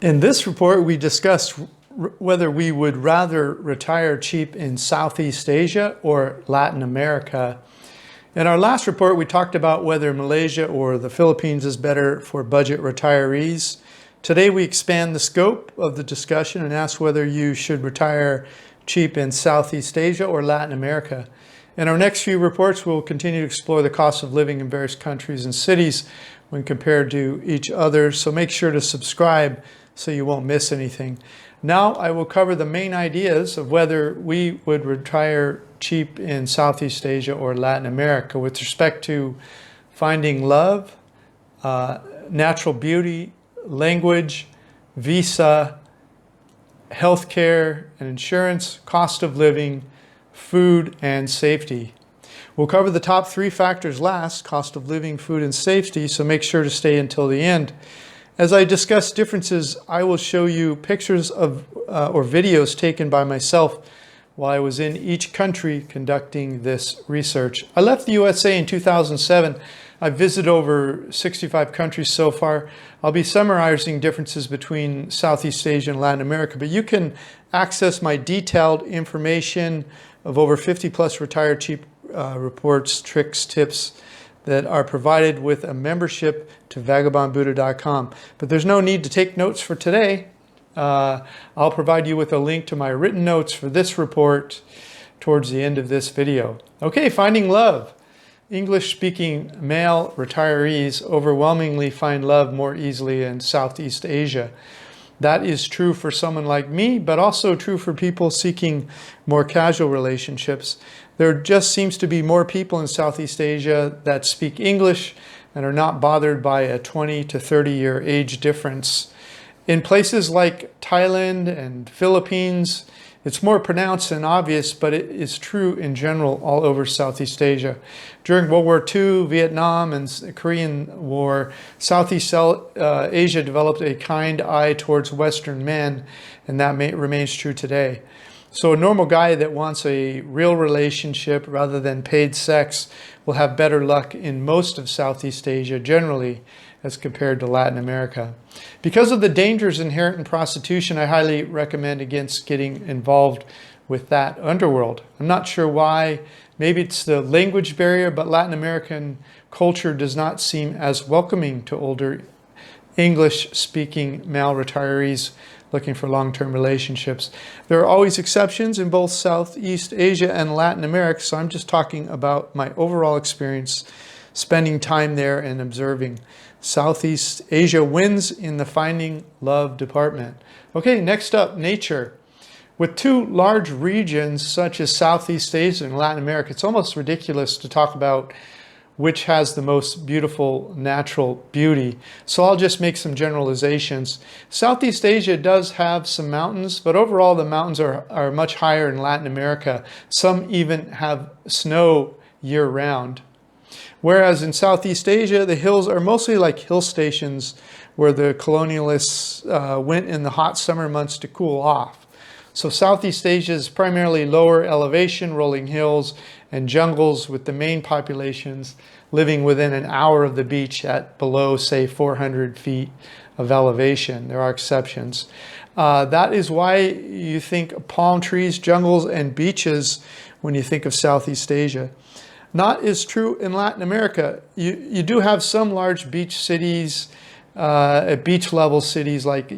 In this report, we discussed whether we would rather retire cheap in Southeast Asia or Latin America. In our last report, we talked about whether Malaysia or the Philippines is better for budget retirees. Today, we expand the scope of the discussion and ask whether you should retire cheap in Southeast Asia or Latin America. In our next few reports, we'll continue to explore the cost of living in various countries and cities when compared to each other, so make sure to subscribe so you won't miss anything. Now I will cover the main ideas of whether we would retire cheap in Southeast Asia or Latin America with respect to finding love, natural beauty, language, visa, healthcare and insurance, cost of living, food, and safety. We'll cover the top three factors last, cost of living, food, and safety, so make sure to stay until the end. As I discuss differences, I will show you pictures of or videos taken by myself while I was in each country conducting this research. I left the USA in 2007. I've visited over 65 countries so far. I'll be summarizing differences between Southeast Asia and Latin America, but you can access my detailed information of over 50 plus retired cheap reports, tricks, tips that are provided with a membership to vagabondbuddha.com. But there's no need to take notes for today. I'll provide you with a link to my written notes for this report towards the end of this video. Okay, finding love. English-speaking male retirees overwhelmingly find love more easily in Southeast Asia. That is true for someone like me, but also true for people seeking more casual relationships. There just seems to be more people in Southeast Asia that speak English and are not bothered by a 20 to 30 year age difference. In places like Thailand and Philippines, it's more pronounced and obvious, but it is true in general all over Southeast Asia. During World War II, Vietnam, and the Korean War, Southeast Asia developed a kind eye towards Western men, and that remains true today. So a normal guy that wants a real relationship rather than paid sex will have better luck in most of Southeast Asia generally as compared to Latin America. Because of the dangers inherent in prostitution, I highly recommend against getting involved with that underworld. I'm not sure why. Maybe it's the language barrier, but Latin American culture does not seem as welcoming to older English-speaking male retirees looking for long-term relationships. There are always exceptions in both Southeast Asia and Latin America, so I'm just talking about my overall experience spending time there and observing. Southeast Asia wins in the finding love department. Okay, next up, nature. With two large regions such as Southeast Asia and Latin America, it's almost ridiculous to talk about which has the most beautiful natural beauty. So I'll just make some generalizations. Southeast Asia does have some mountains, but overall the mountains are much higher in Latin America. Some even have snow year-round. Whereas in Southeast Asia, the hills are mostly like hill stations where the colonialists went in the hot summer months to cool off. So Southeast Asia is primarily lower elevation, rolling hills, and jungles, with the main populations living within an hour of the beach at below, say, 400 feet of elevation. There are exceptions. That is why you think palm trees, jungles, and beaches when you think of Southeast Asia. Not as true in Latin America. You do have some large beach cities, beach level cities like,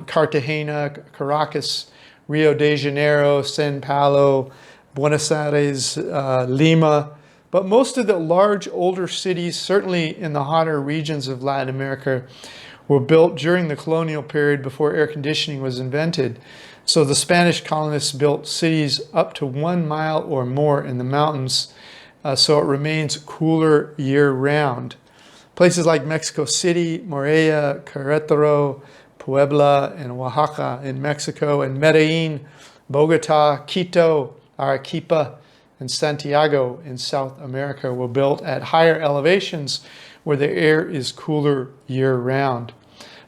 Cartagena, Caracas, Rio de Janeiro, São Paulo, Buenos Aires, Lima. But most of the large older cities, certainly in the hotter regions of Latin America, were built during the colonial period before air conditioning was invented. So the Spanish colonists built cities up to 1 mile or more in the mountains, so it remains cooler year-round. Places like Mexico City, Morelia, Querétaro, Puebla, and Oaxaca in Mexico, and Medellin, Bogota, Quito, Arequipa, and Santiago in South America were built at higher elevations where the air is cooler year-round.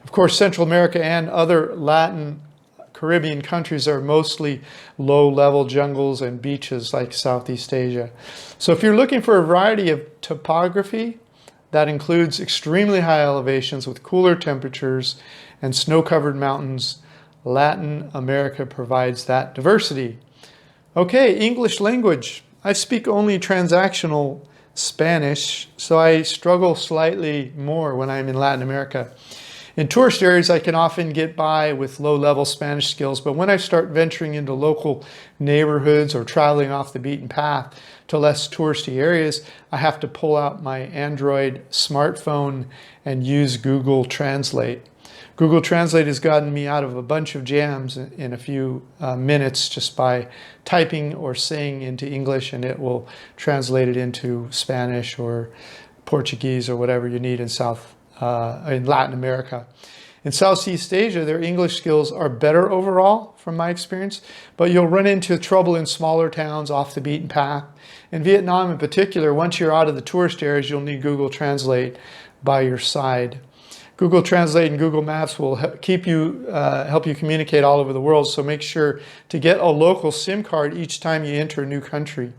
Of course, Central America and other Latin Caribbean countries are mostly low-level jungles and beaches like Southeast Asia. So if you're looking for a variety of topography, that includes extremely high elevations with cooler temperatures and snow-covered mountains. Latin America provides that diversity. Okay, English language. I speak only transactional Spanish, so I struggle slightly more when I'm in Latin America. In tourist areas, I can often get by with low-level Spanish skills, but when I start venturing into local neighborhoods or traveling off the beaten path to less touristy areas, I have to pull out my Android smartphone and use Google Translate. Google Translate has gotten me out of a bunch of jams in a few minutes just by typing or saying into English, and it will translate it into Spanish or Portuguese or whatever you need in Latin America. In Southeast Asia, their English skills are better overall, from my experience, but you'll run into trouble in smaller towns off the beaten path. In Vietnam in particular, once you're out of the tourist areas, you'll need Google Translate by your side. Google Translate and Google Maps will help you communicate all over the world, so make sure to get a local SIM card each time you enter a new country.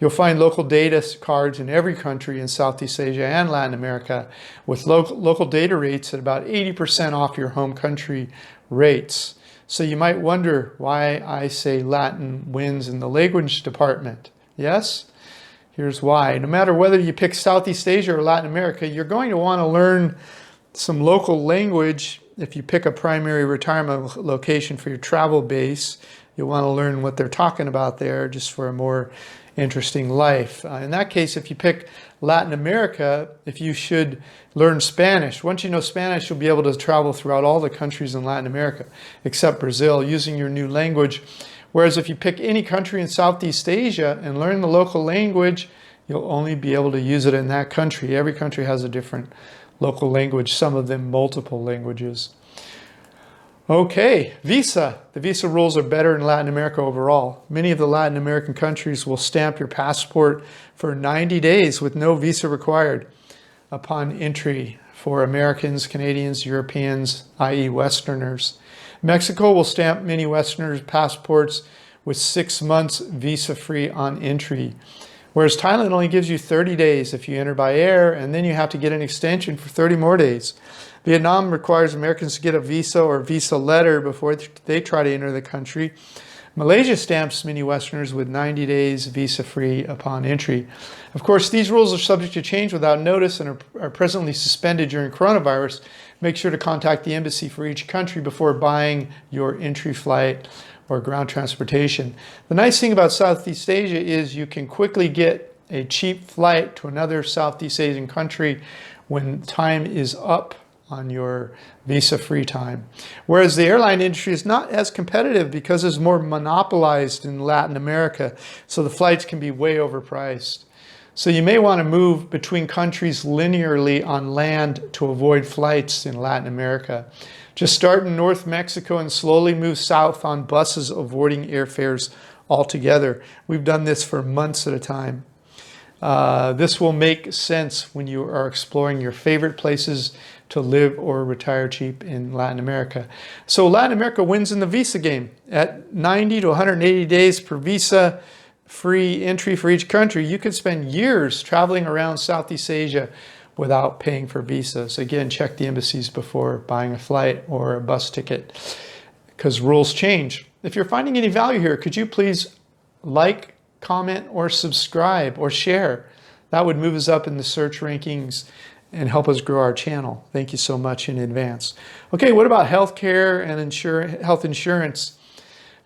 You'll find local data cards in every country in Southeast Asia and Latin America with local data rates at about 80% off your home country rates. So you might wonder why I say Latin wins in the language department. Yes? Here's why. No matter whether you pick Southeast Asia or Latin America, you're going to want to learn some local language. If you pick a primary retirement location for your travel base, you'll want to learn what they're talking about there just for a more interesting life. In that case, if you pick Latin America, if you should learn Spanish. Once you know Spanish, you'll be able to travel throughout all the countries in Latin America, except Brazil, using your new language. Whereas if you pick any country in Southeast Asia and learn the local language, you'll only be able to use it in that country. Every country has a different local language, some of them multiple languages. Okay, visa. The visa rules are better in Latin America overall. Many of the Latin American countries will stamp your passport for 90 days with no visa required upon entry for Americans, Canadians, Europeans, i.e. Westerners. Mexico will stamp many Westerners' passports with 6 months visa-free on entry, whereas Thailand only gives you 30 days if you enter by air, and then you have to get an extension for 30 more days. Vietnam requires Americans to get a visa or visa letter before they try to enter the country. Malaysia stamps many Westerners with 90 days visa-free upon entry. Of course, these rules are subject to change without notice and are presently suspended during coronavirus. Make sure to contact the embassy for each country before buying your entry flight or ground transportation. The nice thing about Southeast Asia is you can quickly get a cheap flight to another Southeast Asian country when time is up on your visa-free time. Whereas the airline industry is not as competitive because it's more monopolized in Latin America, so the flights can be way overpriced. So you may want to move between countries linearly on land to avoid flights in Latin America. Just start in North Mexico and slowly move south on buses, avoiding airfares altogether. We've done this for months at a time. This will make sense when you are exploring your favorite places to live or retire cheap in Latin America. So Latin America wins in the visa game. At 90 to 180 days per visa, free entry for each country, you could spend years traveling around Southeast Asia without paying for visas. Again, check the embassies before buying a flight or a bus ticket, because rules change. If you're finding any value here, could you please like, comment, or subscribe, or share? That would move us up in the search rankings and help us grow our channel. Thank you so much in advance. Okay, what about healthcare and health insurance?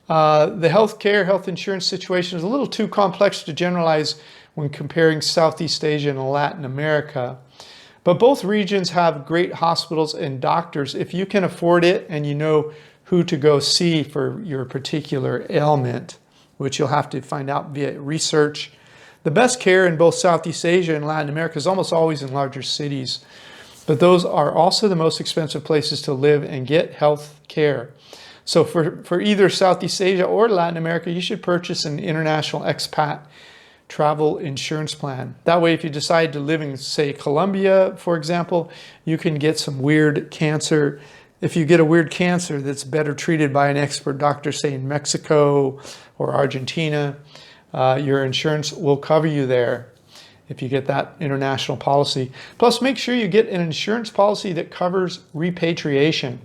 The health insurance situation is a little too complex to generalize when comparing Southeast Asia and Latin America. But both regions have great hospitals and doctors if you can afford it and you know who to go see for your particular ailment, which you'll have to find out via research. The best care in both Southeast Asia and Latin America is almost always in larger cities, but those are also the most expensive places to live and get health care. So for either Southeast Asia or Latin America, you should purchase an international expat travel insurance plan. That way, if you decide to live in, say, Colombia, for example, you can get some weird cancer. If you get a weird cancer that's better treated by an expert doctor, say in Mexico or Argentina, your insurance will cover you there. if you get that international policy. Plus, make sure you get an insurance policy that covers repatriation.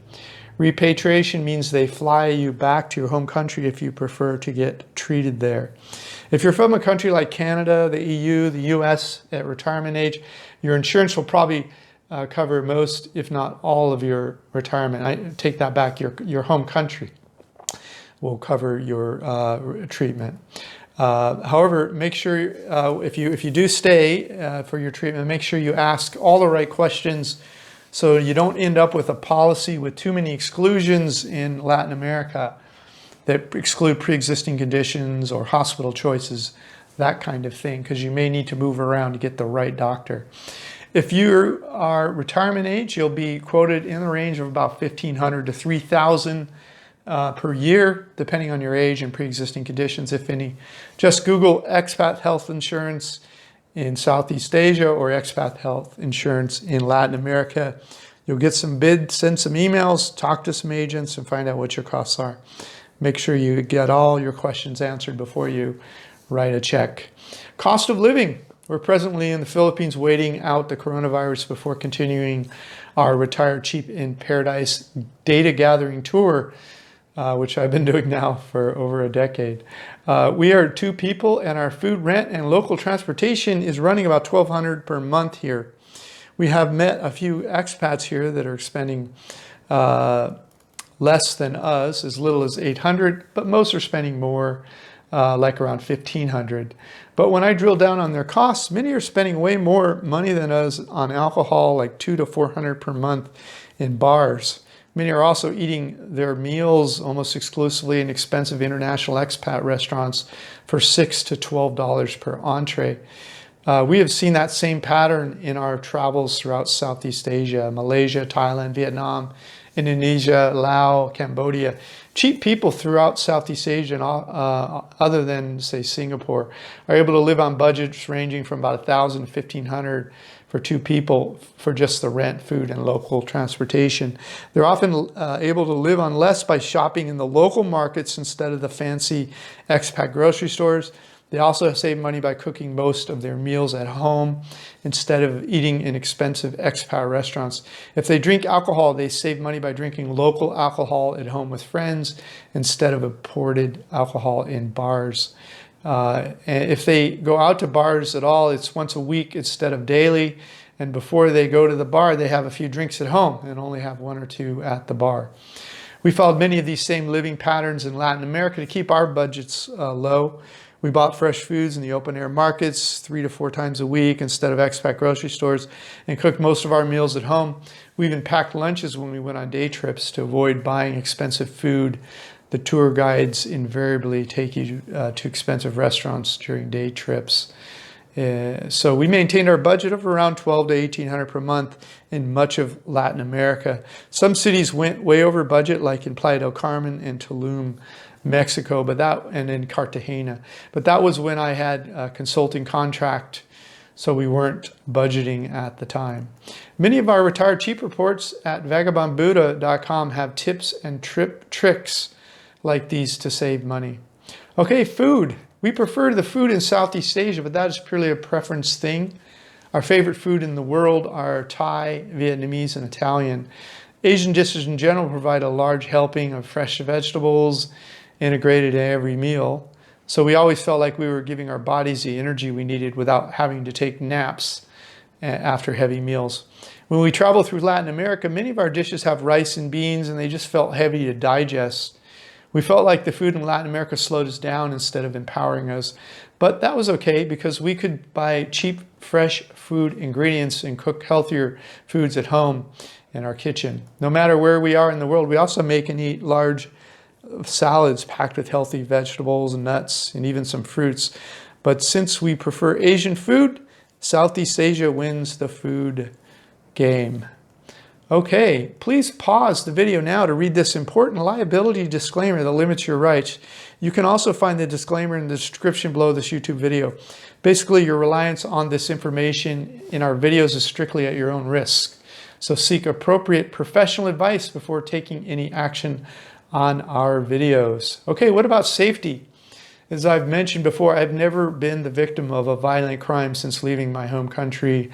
Repatriation means they fly you back to your home country if you prefer to get treated there. If you're from a country like Canada, the EU, the US at retirement age, your insurance will probably cover most, if not all, of your retirement. I take that back, your home country will cover your treatment. However, make sure if you do stay for your treatment, make sure you ask all the right questions so you don't end up with a policy with too many exclusions in Latin America that exclude pre-existing conditions or hospital choices, that kind of thing, because you may need to move around to get the right doctor. If you are retirement age, you'll be quoted in the range of about $1,500 to $3,000 per year, depending on your age and pre-existing conditions, if any. Just Google expat health insurance in Southeast Asia or expat health insurance in Latin America. You'll get some bids, send some emails, talk to some agents, and find out what your costs are. Make sure you get all your questions answered before you write a check. Cost of living. We're presently in the Philippines waiting out the coronavirus before continuing our Retire Cheap in Paradise data gathering tour, which I've been doing now for over a decade. We are 2 people, and our food, rent, and local transportation is running about $1,200 per month here. We have met a few expats here that are spending less than us, as little as $800, but most are spending more, like around $1,500. But when I drill down on their costs, many are spending way more money than us on alcohol, like $200 to $400 per month in bars. Many are also eating their meals almost exclusively in expensive international expat restaurants for $6 to $12 per entree. We have seen that same pattern in our travels throughout Southeast Asia, Malaysia, Thailand, Vietnam, Indonesia, Laos, Cambodia. Cheap people throughout Southeast Asia, other than, say, Singapore, are able to live on budgets ranging from about $1,000 to $1,500 for 2 people for just the rent, food, and local transportation. They're often able to live on less by shopping in the local markets instead of the fancy expat grocery stores. They also save money by cooking most of their meals at home instead of eating in expensive expat restaurants. If they drink alcohol, they save money by drinking local alcohol at home with friends instead of imported alcohol in bars. And if they go out to bars at all, it's once a week instead of daily. And before they go to the bar, they have a few drinks at home and only have 1 or 2 at the bar. We followed many of these same living patterns in Latin America to keep our budgets low. We bought fresh foods in the open air markets 3 to 4 times a week instead of expat grocery stores, and cooked most of our meals at home. We even packed lunches when we went on day trips to avoid buying expensive food. The tour guides invariably take you to expensive restaurants during day trips. So we maintained our budget of around $1,200 to $1,800 per month in much of Latin America. Some cities went way over budget, like in Playa del Carmen and Tulum, Mexico, and in Cartagena. But that was when I had a consulting contract, so we weren't budgeting at the time. Many of our Retire Cheap reports at vagabondbuddha.com have tips and tricks like these to save money. Okay, food. We prefer the food in Southeast Asia, but that is purely a preference thing. Our favorite food in the world are Thai, Vietnamese, and Italian. Asian dishes in general provide a large helping of fresh vegetables integrated in every meal. So we always felt like we were giving our bodies the energy we needed without having to take naps after heavy meals. When we travel through Latin America, many of our dishes have rice and beans, and they just felt heavy to digest. We felt like the food in Latin America slowed us down instead of empowering us. But that was okay because we could buy cheap, fresh food ingredients and cook healthier foods at home in our kitchen. No matter where we are in the world, we also make and eat large salads packed with healthy vegetables and nuts and even some fruits. But since we prefer Asian food, Southeast Asia wins the food game. Okay, please pause the video now to read this important liability disclaimer that limits your rights. You can also find the disclaimer in the description below this YouTube video. Basically, your reliance on this information in our videos is strictly at your own risk. So seek appropriate professional advice before taking any action on our videos. Okay, what about safety? As I've mentioned before, I've never been the victim of a violent crime since leaving my home country,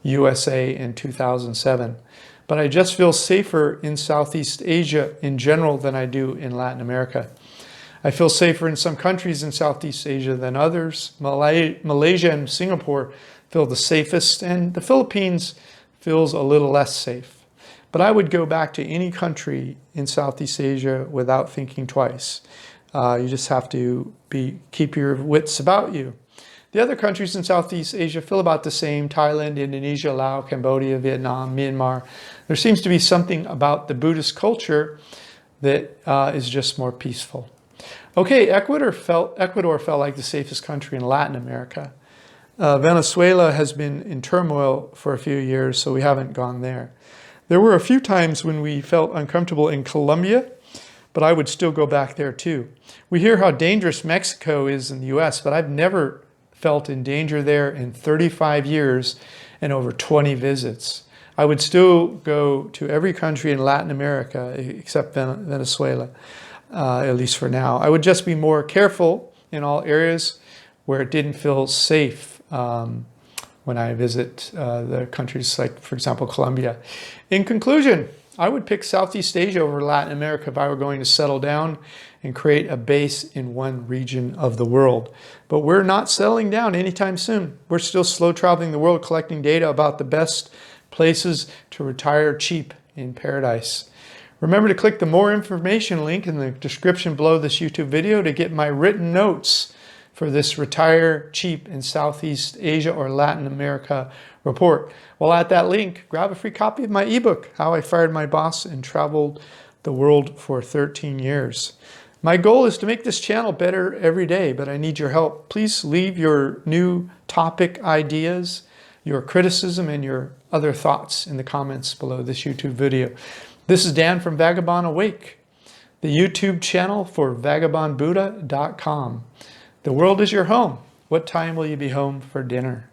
USA, in 2007. But I just feel safer in Southeast Asia in general than I do in Latin America. I feel safer in some countries in Southeast Asia than others. Malaysia and Singapore feel the safest, and the Philippines feels a little less safe. But I would go back to any country in Southeast Asia without thinking twice. You just have to keep your wits about you. The other countries in Southeast Asia feel about the same: Thailand, Indonesia, Laos, Cambodia, Vietnam, Myanmar. There seems to be something about the Buddhist culture that is just more peaceful. Okay, Ecuador felt like the safest country in Latin America. Venezuela has been in turmoil for a few years, so we haven't gone there. There were a few times when we felt uncomfortable in Colombia, but I would still go back there too. We hear how dangerous Mexico is in the US, but I've never felt in danger there in 35 years and over 20 visits. I would still go to every country in Latin America except Venezuela, at least for now. I would just be more careful in all areas where it didn't feel safe when I visit the countries like, for example, Colombia. In conclusion, I would pick Southeast Asia over Latin America if I were going to settle down and create a base in one region of the world. But we're not settling down anytime soon. We're still slow traveling the world, collecting data about the best places to retire cheap in paradise. Remember to click the more information link in the description below this YouTube video to get my written notes for this Retire Cheap in Southeast Asia or Latin America report. While at that link, grab a free copy of my ebook, How I Fired My Boss and Traveled the World for 13 Years. My goal is to make this channel better every day, but I need your help. Please leave your new topic ideas, your criticism, and your other thoughts in the comments below this YouTube video. This is Dan from Vagabond Awake, the YouTube channel for vagabondbuddha.com. The world is your home. What time will you be home for dinner?